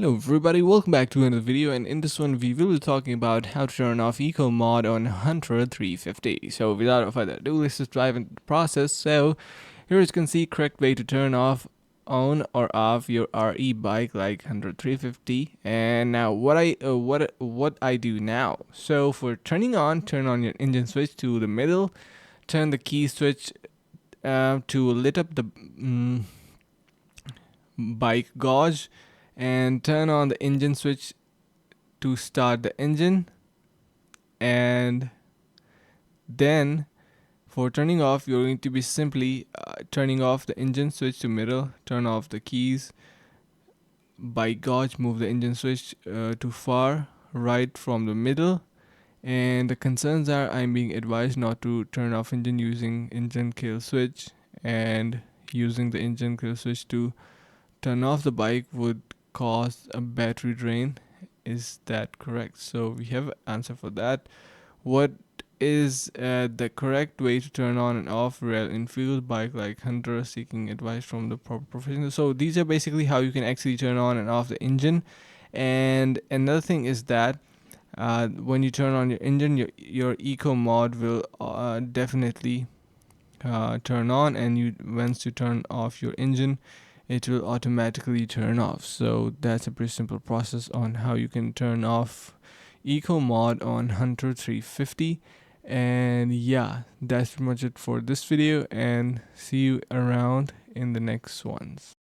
Hello everybody, welcome back to another video, and in this one we will be talking about how to turn off eco mod on Hunter 350. So without further ado, let's just dive into the process. So here you can see correct way to turn off on or off your RE bike like Hunter 350. And now what I do now. So for turning on, turn on your engine switch to the middle, turn the key switch to lit up the bike gauge, and turn on the engine switch to start the engine. And then for turning off, you're going to be simply turning off the engine switch to middle, turn off the keys, bike gauge, move the engine switch to far right from the middle. And the concerns are I'm being advised not to turn off engine using engine kill switch, and using the engine kill switch to turn off the bike would cause a battery drain. Is that correct? So we have an answer for that. What is the correct way to turn on and off Royal Enfield bike like Hunter, seeking advice from the proper professional? So these are basically how you can actually turn on and off the engine. And another thing is that when you turn on your engine, your eco mod will definitely turn on, and you once you turn off your engine, it will automatically turn off. So that's a pretty simple process on how you can turn off eco mod on Hunter 350. And yeah, that's pretty much it for this video, and see you around in the next ones.